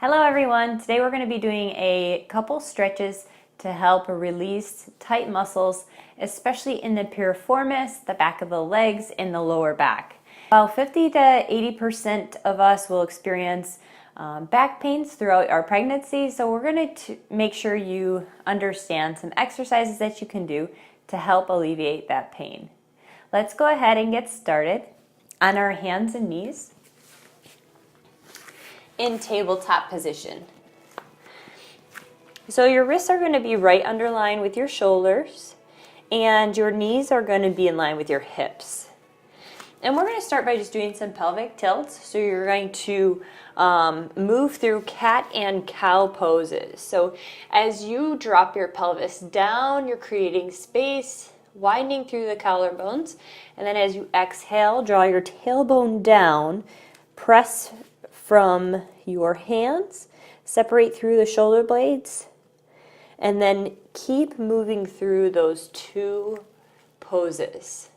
Hello everyone, today we're going to be doing a couple stretches to help release tight muscles, especially in the piriformis, the back of the legs, and the lower back. About 50 to 80% of us will experience back pains throughout our pregnancy, so we're going to make sure you understand some exercises that you can do to help alleviate that pain. Let's go ahead and get started on our hands and knees in tabletop position. So your wrists are going to be right under line with your shoulders, and your knees are going to be in line with your hips. And we're going to start by just doing some pelvic tilts. So you're going to move through cat and cow poses. So as you drop your pelvis down, you're creating space, widening through the collarbones. And then as you exhale, draw your tailbone down, press from your hands, separate through the shoulder blades, and then keep moving through those two poses.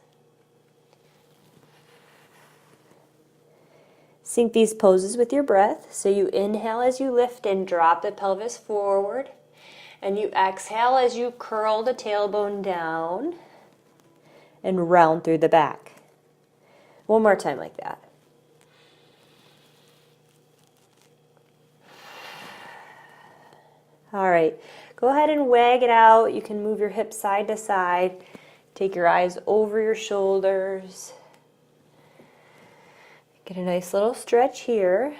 Sync these poses with your breath. So you inhale as you lift and drop the pelvis forward, and you exhale as you curl the tailbone down and round through the back. One more time like that. All right, go ahead and wag it out. You can move your hips side to side. Take your eyes over your shoulders. Get a nice little stretch here.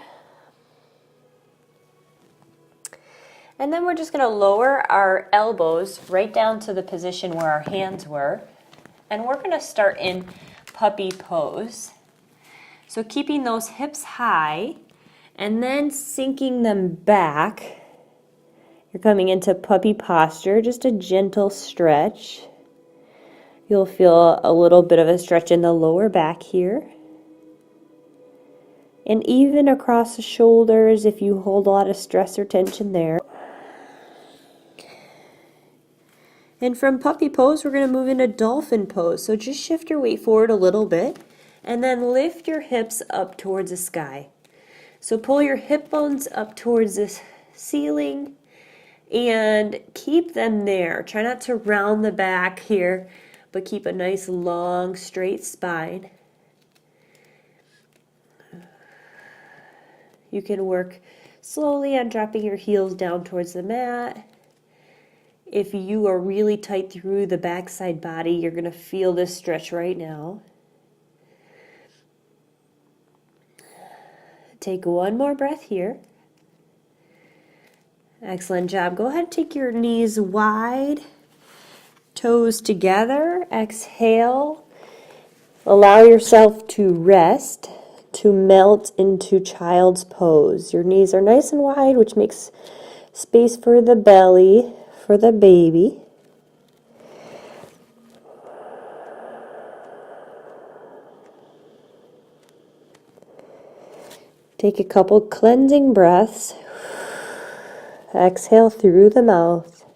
And then we're just going to lower our elbows right down to the position where our hands were. And we're going to start in puppy pose. So keeping those hips high and then sinking them back. You're coming into puppy posture, just a gentle stretch. You'll feel a little bit of a stretch in the lower back here. And even across the shoulders if you hold a lot of stress or tension there. And from puppy pose, we're going to move into dolphin pose. So just shift your weight forward a little bit and then lift your hips up towards the sky. So pull your hip bones up towards the ceiling and keep them there. Try not to round the back here, but keep a nice long straight spine. You can work slowly on dropping your heels down towards the mat. If you are really tight through the backside body, you're going to feel this stretch right now. Take one more breath here. Excellent job. Go ahead and take your knees wide, toes together. Exhale. Allow yourself to rest, to melt into child's pose. Your knees are nice and wide, which makes space for the belly, for the baby. Take a couple cleansing breaths. Exhale through the mouth.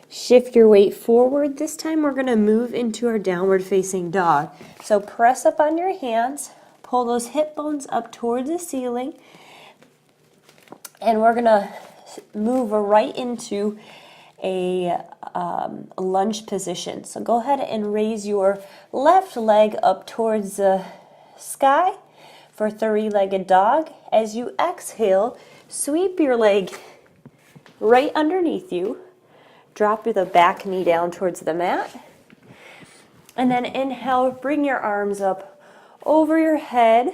Shift your weight forward. This time we're going to move into our downward facing dog. So press up on your hands, pull those hip bones up towards the ceiling, and we're going to move right into a lunge position. So go ahead and raise your left leg up towards the sky for three-legged dog. As you exhale, sweep your leg right underneath you. Drop the back knee down towards the mat. And then inhale, bring your arms up over your head.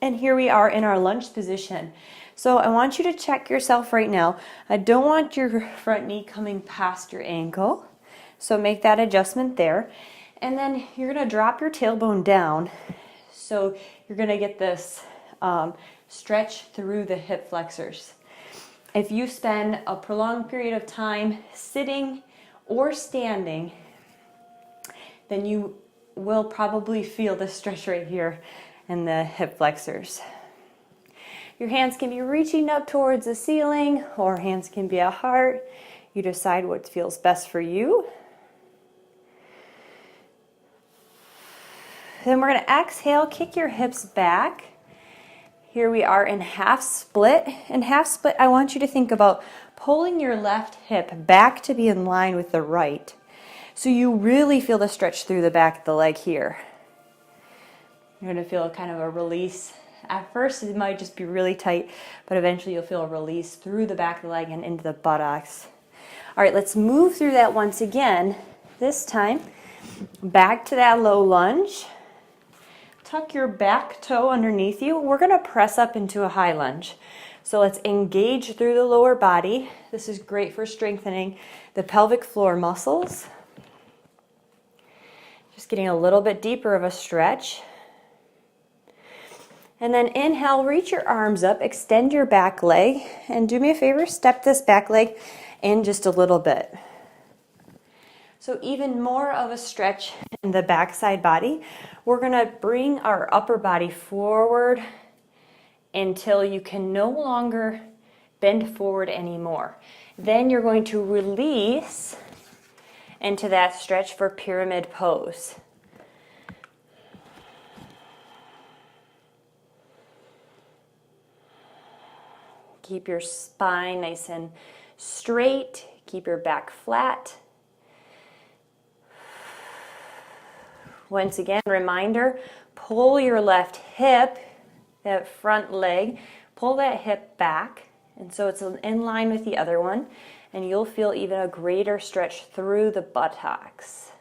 And here we are in our lunge position. So I want you to check yourself right now. I don't want your front knee coming past your ankle. So make that adjustment there. And then you're going to drop your tailbone down. So you're going to get this stretch through the hip flexors. If you spend a prolonged period of time sitting or standing, then you will probably feel this stretch right here in the hip flexors. Your hands can be reaching up towards the ceiling, or hands can be a heart. You decide what feels best for you. Then we're going to exhale, kick your hips back. Here we are in half split. In half split, I want you to think about pulling your left hip back to be in line with the right. So you really feel the stretch through the back of the leg here. You're going to feel kind of a release. At first, it might just be really tight, but eventually you'll feel a release through the back of the leg and into the buttocks. All right, let's move through that once again. This time, back to that low lunge. Tuck your back toe underneath you. We're going to press up into a high lunge. So let's engage through the lower body. This is great for strengthening the pelvic floor muscles. Just getting a little bit deeper of a stretch. And then inhale, reach your arms up, extend your back leg, and do me a favor, step this back leg in just a little bit. So even more of a stretch in the backside body. We're going to bring our upper body forward until you can no longer bend forward anymore. Then you're going to release into that stretch for pyramid pose. Keep your spine nice and straight. Keep your back flat. Once again, reminder, pull your left hip, that front leg, pull that hip back, and so it's in line with the other one, and you'll feel even a greater stretch through the buttocks.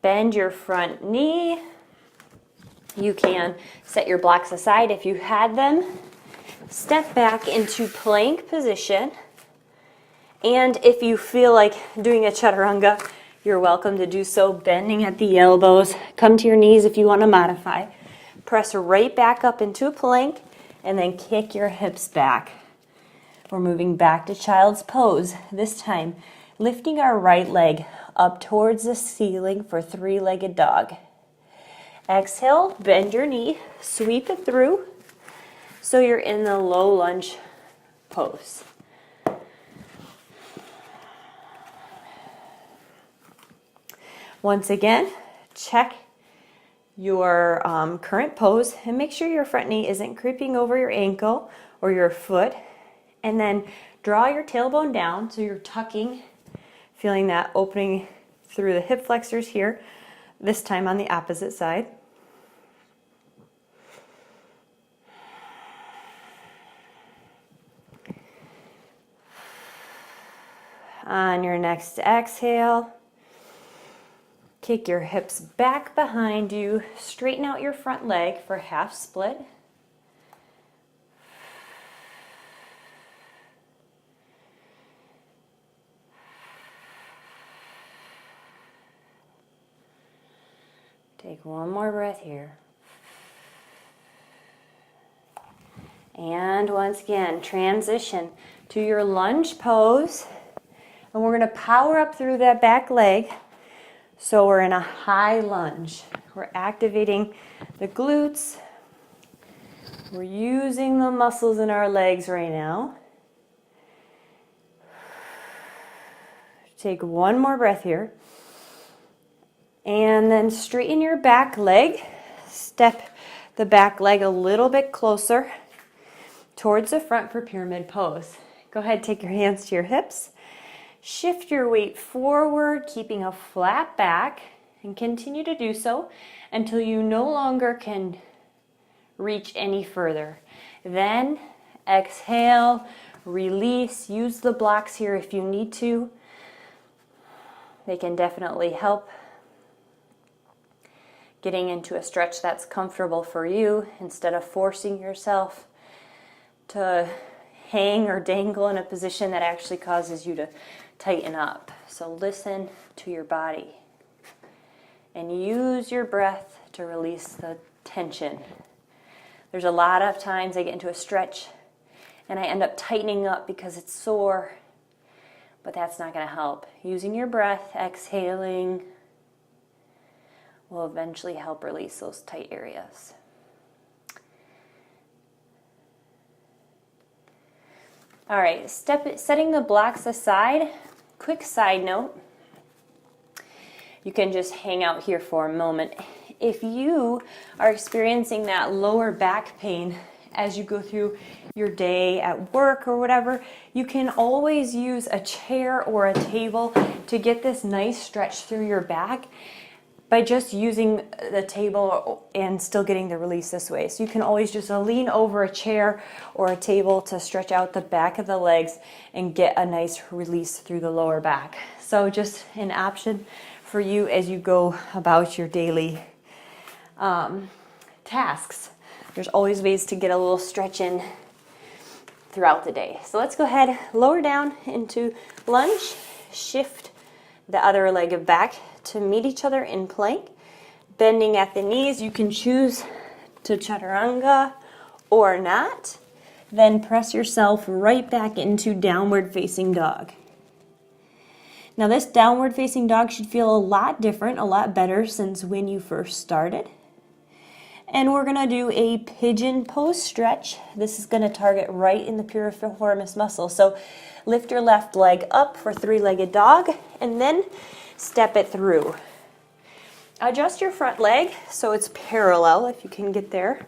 Bend your front knee. You can set your blocks aside if you had them. Step back into plank position. And if you feel like doing a chaturanga, you're welcome to do so, bending at the elbows. Come to your knees if you want to modify. Press right back up into a plank and then kick your hips back. We're moving back to child's pose. This time, lifting our right leg up towards the ceiling for three-legged dog. Exhale, bend your knee, sweep it through. So you're in the low lunge pose. Once again, check your current pose and make sure your front knee isn't creeping over your ankle or your foot. And then draw your tailbone down so you're tucking, feeling that opening through the hip flexors here, this time on the opposite side. On your next exhale, kick your hips back behind you, straighten out your front leg for half split. Take one more breath here. And once again, transition to your lunge pose. And we're going to power up through that back leg. So we're in a high lunge. We're activating the glutes. We're using the muscles in our legs right now. Take one more breath here. And then straighten your back leg. Step the back leg a little bit closer towards the front for pyramid pose. Go ahead, take your hands to your hips. Shift your weight forward, keeping a flat back, and continue to do so until you no longer can reach any further. Then exhale, release. Use the blocks here if you need to. They can definitely help getting into a stretch that's comfortable for you instead of forcing yourself to hang or dangle in a position that actually causes you to tighten up. So listen to your body and use your breath to release the tension. There's a lot of times I get into a stretch and I end up tightening up because it's sore, but that's not going to help. Using your breath, exhaling, will eventually help release those tight areas. All right, setting the blocks aside. Quick side note, you can just hang out here for a moment. If you are experiencing that lower back pain as you go through your day at work or whatever, you can always use a chair or a table to get this nice stretch through your back by just using the table and still getting the release this way. So you can always just lean over a chair or a table to stretch out the back of the legs and get a nice release through the lower back. So just an option for you as you go about your daily tasks. There's always ways to get a little stretch in throughout the day. So let's go ahead, lower down into lunge, shift the other leg back to meet each other in plank. Bending at the knees, you can choose to chaturanga or not. Then press yourself right back into downward facing dog. Now this downward facing dog should feel a lot different, a lot better since when you first started. And we're gonna do a pigeon pose stretch. This is gonna target right in the piriformis muscle. So lift your left leg up for three-legged dog and then step it through. Adjust your front leg so it's parallel if you can get there.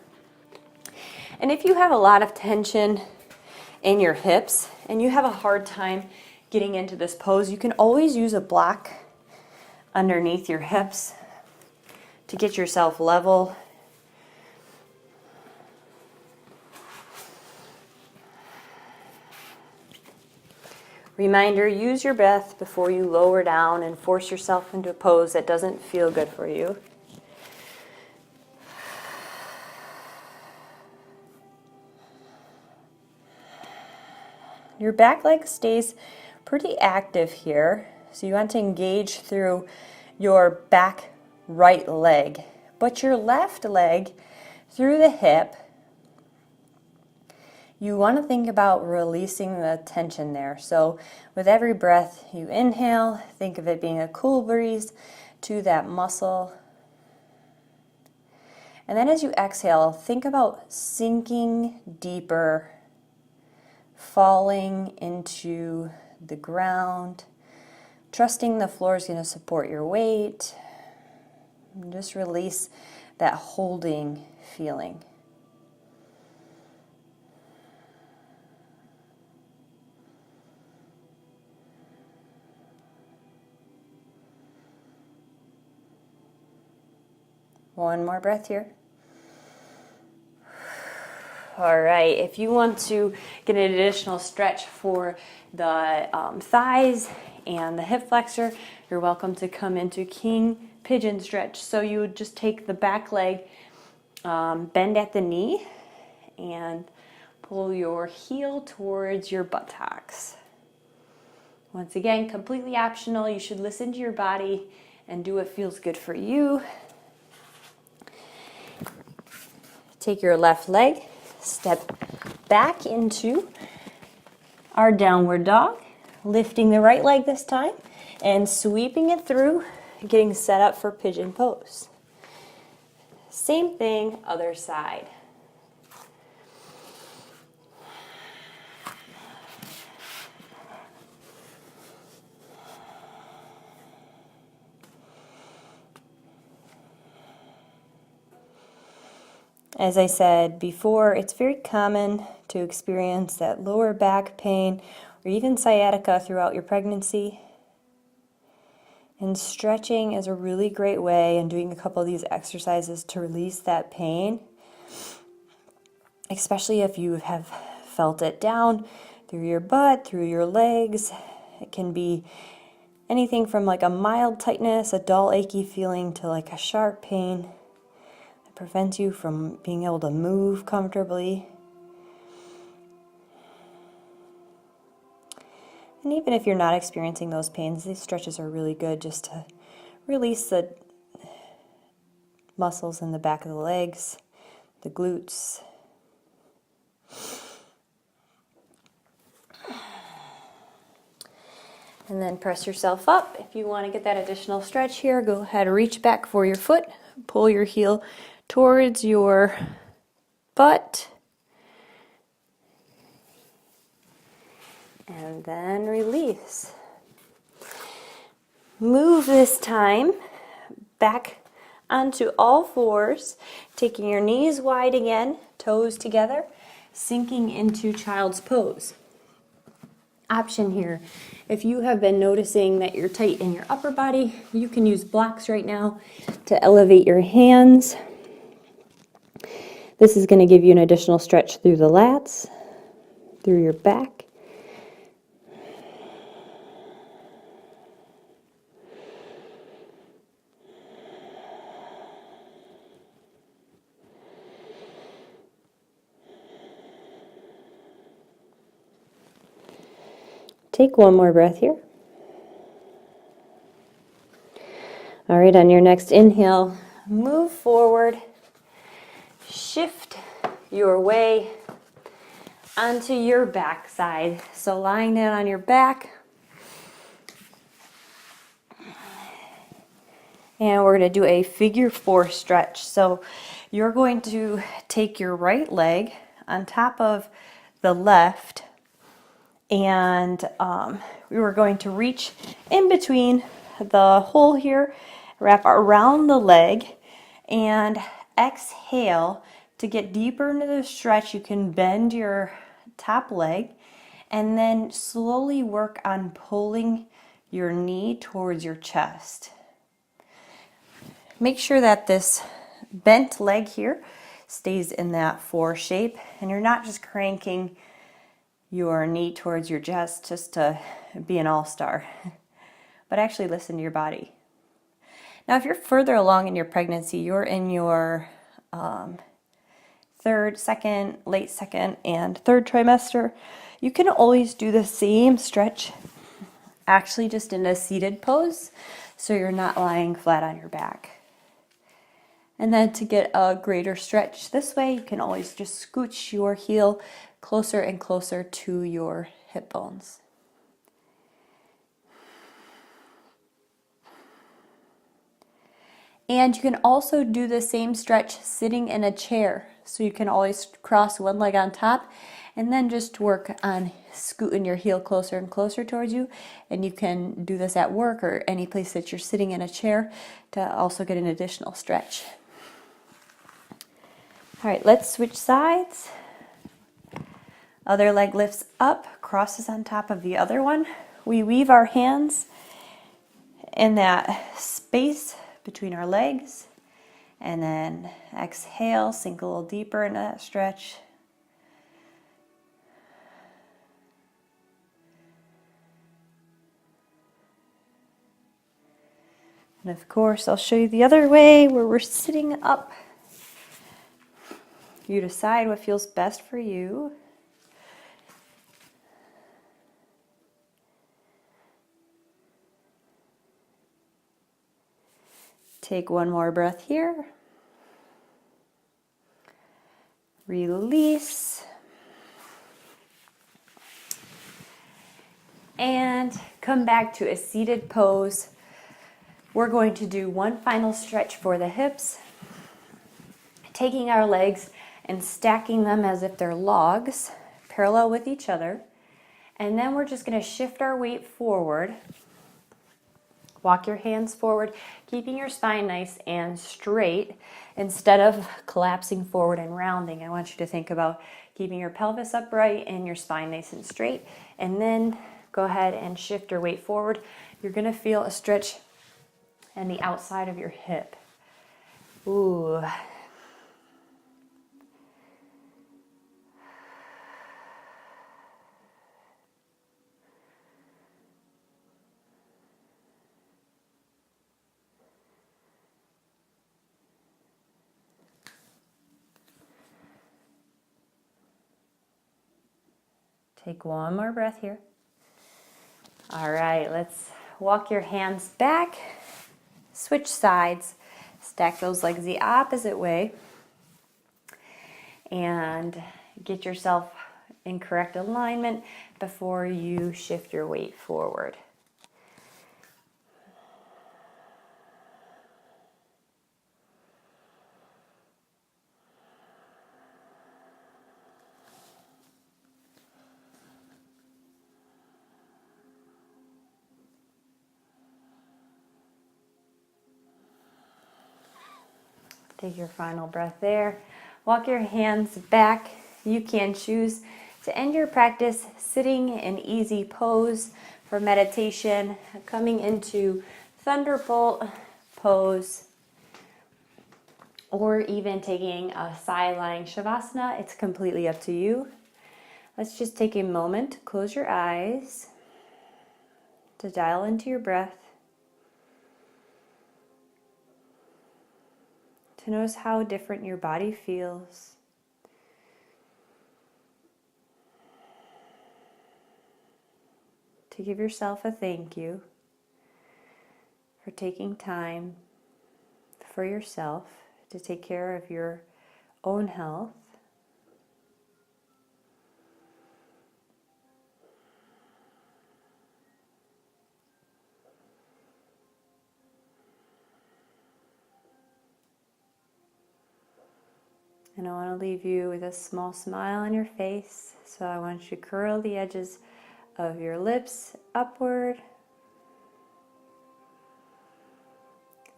And if you have a lot of tension in your hips and you have a hard time getting into this pose, you can always use a block underneath your hips to get yourself level. Reminder, use your breath before you lower down and force yourself into a pose that doesn't feel good for you. Your back leg stays pretty active here, so you want to engage through your back right leg, but your left leg through the hip. You want to think about releasing the tension there. So with every breath you inhale, think of it being a cool breeze to that muscle. And then as you exhale, think about sinking deeper, falling into the ground, trusting the floor is going to support your weight. And just release that holding feeling. One more breath here. All right, if you want to get an additional stretch for the thighs and the hip flexor, you're welcome to come into king pigeon stretch. So you would just take the back leg, bend at the knee, and pull your heel towards your buttocks. Once again, completely optional. You should listen to your body and do what feels good for you. Take your left leg, step back into our downward dog, lifting the right leg this time and sweeping it through, getting set up for pigeon pose. Same thing, other side. As I said before, it's very common to experience that lower back pain or even sciatica throughout your pregnancy. And stretching is a really great way, and doing a couple of these exercises to release that pain, especially if you have felt it down through your butt, through your legs. It can be anything from like a mild tightness, a dull achy feeling, to like a sharp pain. Prevents you from being able to move comfortably. And even if you're not experiencing those pains, these stretches are really good just to release the muscles in the back of the legs, the glutes. And then press yourself up. If you want to get that additional stretch here, go ahead, reach back for your foot, pull your heel towards your butt. And then release. Move this time back onto all fours, taking your knees wide again, toes together, sinking into child's pose. Option here, if you have been noticing that you're tight in your upper body, you can use blocks right now to elevate your hands. This is going to give you an additional stretch through the lats, through your back. Take one more breath here. All right, on your next inhale, move forward, shift your way onto your back side. So lying down on your back. And we're going to do a figure 4 stretch. So you're going to take your right leg on top of the left, and we were going to reach in between the hole here, wrap around the leg, and exhale. To get deeper into the stretch, you can bend your top leg and then slowly work on pulling your knee towards your chest. Make sure that this bent leg here stays in that 4 shape, and you're not just cranking your knee towards your chest just to be an all-star, but actually listen to your body. Now, if you're further along in your pregnancy, you're in your late second and third trimester, you can always do the same stretch, actually just in a seated pose, so you're not lying flat on your back. And then to get a greater stretch this way, you can always just scooch your heel closer and closer to your hip bones. And you can also do the same stretch sitting in a chair. So you can always cross one leg on top and then just work on scooting your heel closer and closer towards you. And you can do this at work or any place that you're sitting in a chair to also get an additional stretch. All right, let's switch sides. Other leg lifts up, crosses on top of the other one. We weave our hands in that space between our legs, and then exhale, sink a little deeper into that stretch. And of course, I'll show you the other way where we're sitting up. You decide what feels best for you. Take one more breath here. Release. And come back to a seated pose. We're going to do one final stretch for the hips, taking our legs and stacking them as if they're logs, parallel with each other. And then we're just going to shift our weight forward. Walk your hands forward, keeping your spine nice and straight. Instead of collapsing forward and rounding, I want you to think about keeping your pelvis upright and your spine nice and straight. And then go ahead and shift your weight forward. You're going to feel a stretch in the outside of your hip. Ooh. Take one more breath here. All right, let's walk your hands back, switch sides, stack those legs the opposite way, and get yourself in correct alignment before you shift your weight forward. Take your final breath there. Walk your hands back. You can choose to end your practice sitting in easy pose for meditation, coming into thunderbolt pose, or even taking a side lying shavasana. It's completely up to you. Let's just take a moment to close your eyes, to dial into your breath, to notice how different your body feels. To give yourself a thank you for taking time for yourself to take care of your own health. And I want to leave you with a small smile on your face. So I want you to curl the edges of your lips upward.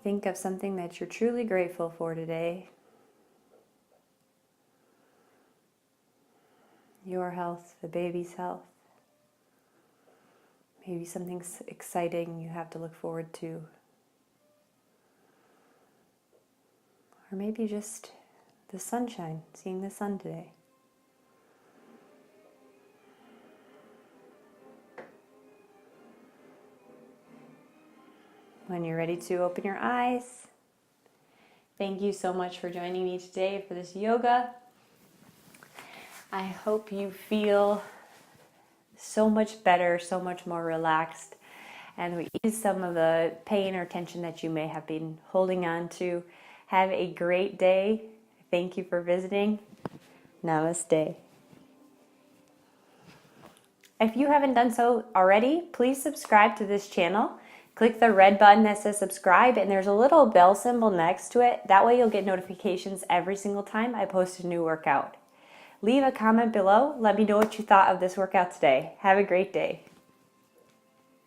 Think of something that you're truly grateful for today. Your health, the baby's health. Maybe something exciting you have to look forward to. Or maybe just the sunshine, seeing the sun today. When you're ready to open your eyes, thank you so much for joining me today for this yoga. I hope you feel so much better, so much more relaxed, and we ease some of the pain or tension that you may have been holding on to. Have a great day. Thank you for visiting. Namaste. If you haven't done so already, please subscribe to this channel. Click the red button that says subscribe, and there's a little bell symbol next to it. That way you'll get notifications every single time I post a new workout. Leave a comment below. Let me know what you thought of this workout today. Have a great day.